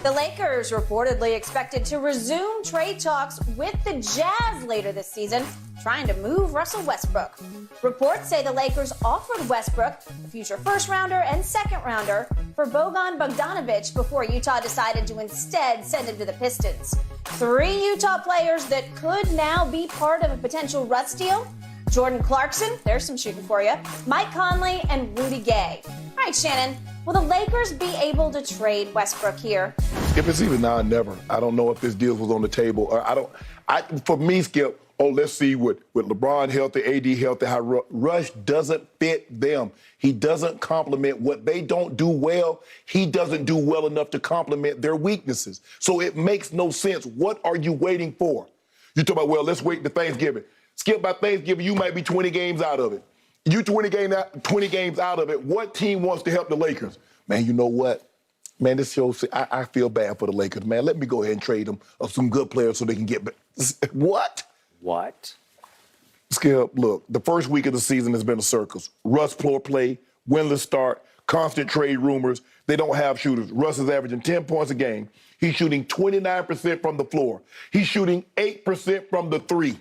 The Lakers reportedly expected to resume trade talks with the Jazz later this season, trying to move Russell Westbrook. Reports say the Lakers offered Westbrook a future first-rounder and second-rounder for Bojan Bogdanovic before Utah decided to instead send him to the Pistons. 3 Utah players that could now be part of a potential Russ deal: Jordan Clarkson, there's some shooting for you, Mike Conley, and Rudy Gay. All right, Shannon, will the Lakers be able to trade Westbrook here? Skip, it's even now or never. I don't know if this deal was on the table. For me, Skip, let's see with LeBron healthy, AD healthy, how Rush doesn't fit them. He doesn't complement what they don't do well. He doesn't do well enough to complement their weaknesses. So it makes no sense. What are you waiting for? You talk about, well, let's wait to Thanksgiving. Skip, by Thanksgiving, you might be 20 games out of it. You 20 games out of it. What team wants to help the Lakers? Man, you know what? Man, this shows I feel bad for the Lakers, man. Let me go ahead and trade them of some good players so they can get better. What? What? Skip, look, the first week of the season has been a circus. Russ floor play, winless start, constant trade rumors. They don't have shooters. Russ is averaging 10 points a game. He's shooting 29% from the floor. He's shooting 8% from the three.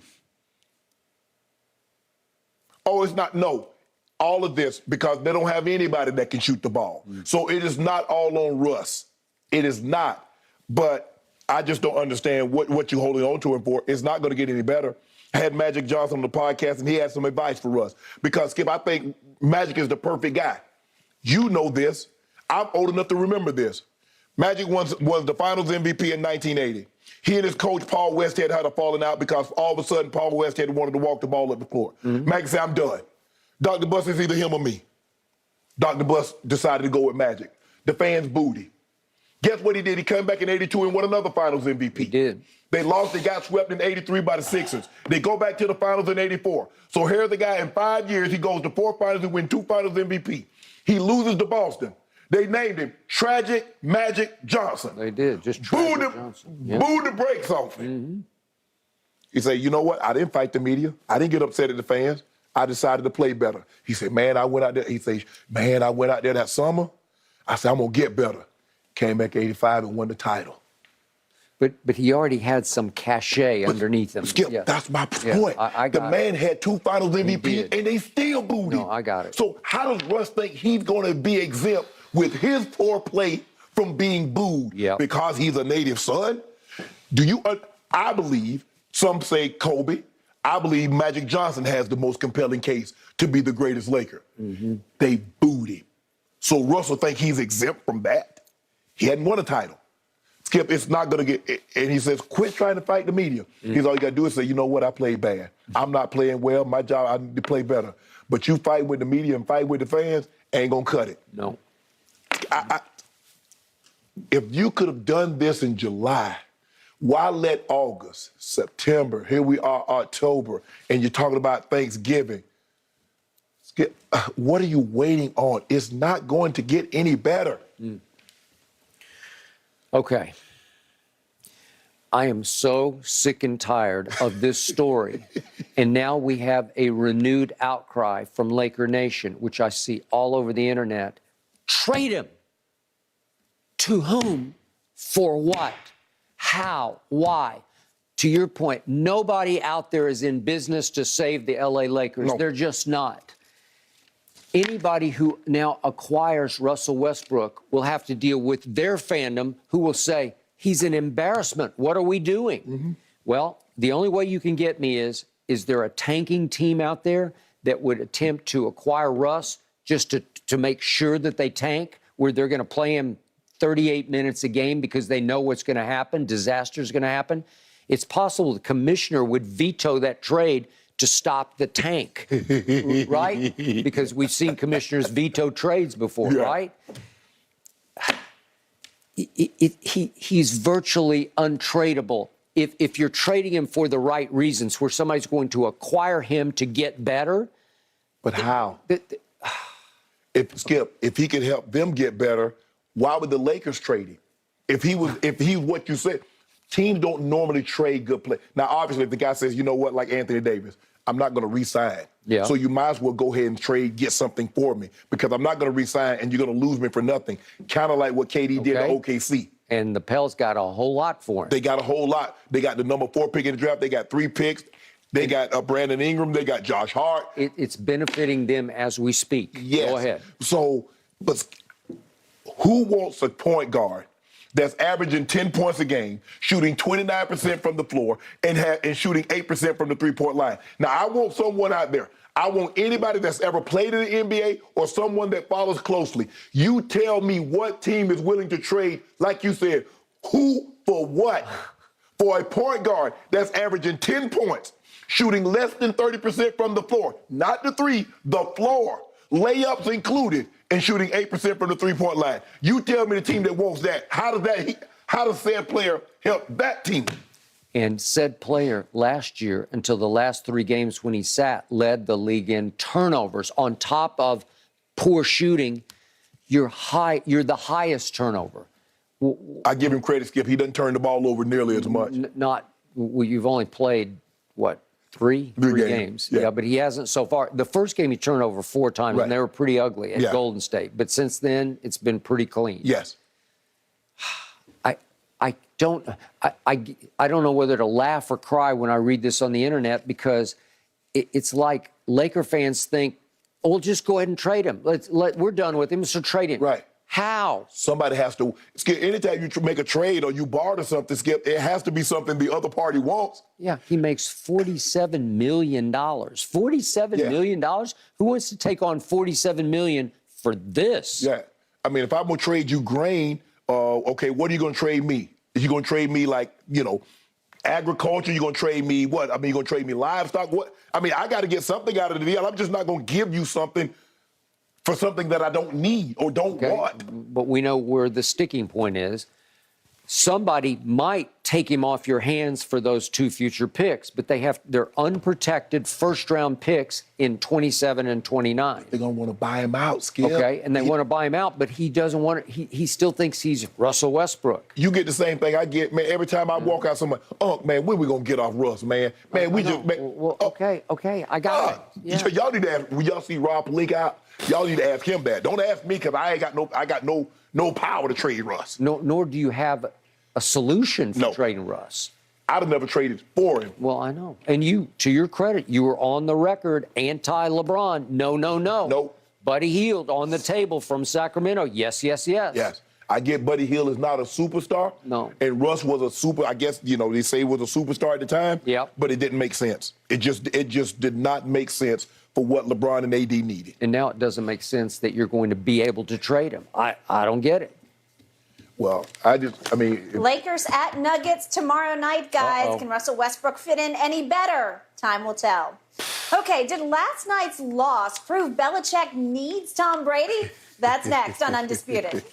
Oh, it's not. No. All of this because they don't have anybody that can shoot the ball. So it is not all on Russ. It is not. But I just don't understand what you're holding on to him for. It's not going to get any better. I had Magic Johnson on the podcast, and he had some advice for us. Because, Skip, I think Magic is the perfect guy. You know this. I'm old enough to remember this. Magic was the Finals MVP in 1980. He and his coach, Paul Westhead, had a falling out because all of a sudden Paul Westhead wanted to walk the ball up the floor. Magic said, I'm done. Dr. Buss is either him or me. Dr. Buss decided to go with Magic. The fans booed him. Guess what he did? He came back in 82 and won another Finals MVP. He did. They lost. They got swept in 83 by the Sixers. They go back to the Finals in 84. So here's the guy in 5 years. He goes to 4 Finals and wins 2 Finals MVP. He loses to Boston. They named him Tragic Magic Johnson. They did. Just Tragic Johnson. Booed the brakes off him. He said, you know what? I didn't fight the media. I didn't get upset at the fans. I decided to play better. He said, man, I went out there. He said, man, I went out there that summer. I said, I'm going to get better. Came back 85 and won the title. But he already had some cachet underneath him. Skip, that's my point. The man had 2 Finals MVP, and they still booed him. No, I got it. So how does Russ think he's going to be exempt with his poor play from being booed because he's a native son? I believe, some say Kobe, I believe Magic Johnson has the most compelling case to be the greatest Laker. They booed him. So Russell think he's exempt from that. He hadn't won a title. Skip, it's not going to get, and he says, quit trying to fight the media. He's all you got to do is say, you know what, I played bad. I'm not playing well. My job, I need to play better. But you fight with the media and fight with the fans, ain't going to cut it. No. If you could have done this in July, why let August, September, here we are, October, and you're talking about Thanksgiving? Skip, what are you waiting on? It's not going to get any better. Okay. I am so sick and tired of this story. And now we have a renewed outcry from Laker Nation, which I see all over the internet. Trade him. To whom? For what? How? Why? To your point, nobody out there is in business to save the LA Lakers. No. They're just not. Anybody who now acquires Russell Westbrook will have to deal with their fandom who will say, he's an embarrassment. What are we doing? Well, the only way you can get me is there a tanking team out there that would attempt to acquire Russ just to make sure that they tank, where they're going to play him 38 minutes a game because they know what's going to happen, disaster's going to happen? It's possible the commissioner would veto that trade to stop the tank, right? Because we've seen commissioners veto trades before, right? He's virtually untradeable. If you're trading him for the right reasons, where somebody's going to acquire him to get better. But how? If he could help them get better, why would the Lakers trade him? If he's what you said, teams don't normally trade good play. Now, obviously, if the guy says, you know what, like Anthony Davis, I'm not going to re-sign. So you might as well go ahead and trade, get something for me, because I'm not going to re-sign and you're going to lose me for nothing. Kind of like what KD did to OKC. And the Pels got a whole lot for him. They got a whole lot. They got the number 4 pick in the draft. They got 3 picks. They got Brandon Ingram. They got Josh Hart. It's benefiting them as we speak. Yes. Go ahead. So, but who wants a point guard that's averaging 10 points a game, shooting 29% from the floor, and shooting 8% from the three-point line? Now, I want someone out there. I want anybody that's ever played in the NBA or someone that follows closely. You tell me what team is willing to trade, like you said, who for what? For a point guard that's averaging 10 points, shooting less than 30% from the floor, not the three, the floor, layups included, and shooting 8% from the three-point line. You tell me the team that wants that. How does said player help that team? And said player last year, until the last 3 games when he sat, led the league in turnovers. On top of poor shooting, you're the highest turnover. I give him credit, Skip. He doesn't turn the ball over nearly as much. You've only played, what, three games? Yeah, but he hasn't so far. The first game he turned over 4 times, right, and they were pretty ugly at Golden State. But since then, it's been pretty clean. Yes. I don't know whether to laugh or cry when I read this on the internet, because it's like Laker fans think, oh, we'll just go ahead and trade him. We're done with him, so trade him. Right. How? Somebody has to, Skip, anytime you make a trade or you barter something, Skip, it has to be something the other party wants. Yeah, he makes $47 million. $47 million? Who wants to take on $47 million for this? Yeah. I mean, if I'm going to trade you grain, okay, what are you going to trade me? Is you going to trade me, like, agriculture? You going to trade me what? I mean, you going to trade me livestock? What? I mean, I got to get something out of the deal. I'm just not going to give you something for something that I don't need or don't want. But we know where the sticking point is. Somebody might take him off your hands for those 2 future picks, but they're unprotected first-round picks in 27 and 29. They're going to want to buy him out, Skip. Okay, and they want to buy him out, but he doesn't want to. He still thinks he's Russell Westbrook. You get the same thing I get, man. Every time I walk out, somebody, man, when we going to get off Russ, man? Man, we just... Man, well, okay, I got it. Yeah. Y'all need to ask, when y'all see Rob Pelinka out, y'all need to ask him that. Don't ask me, because I got no power to trade Russ. Nor do you have a solution for trading Russ. I'd have never traded for him. Well, I know. And you, to your credit, you were on the record anti-LeBron. No. Nope. Buddy Hield on the table from Sacramento. Yes. Yes. I get Buddy Hield is not a superstar. No. And Russ was a I guess, they say he was a superstar at the time. Yep. But it didn't make sense. It just did not make sense for what LeBron and AD needed. And now it doesn't make sense that you're going to be able to trade him. I don't get it. Well, Lakers at Nuggets tomorrow night, guys. Uh-oh. Can Russell Westbrook fit in any better? Time will tell. Okay, did last night's loss prove Belichick needs Tom Brady? That's next on Undisputed.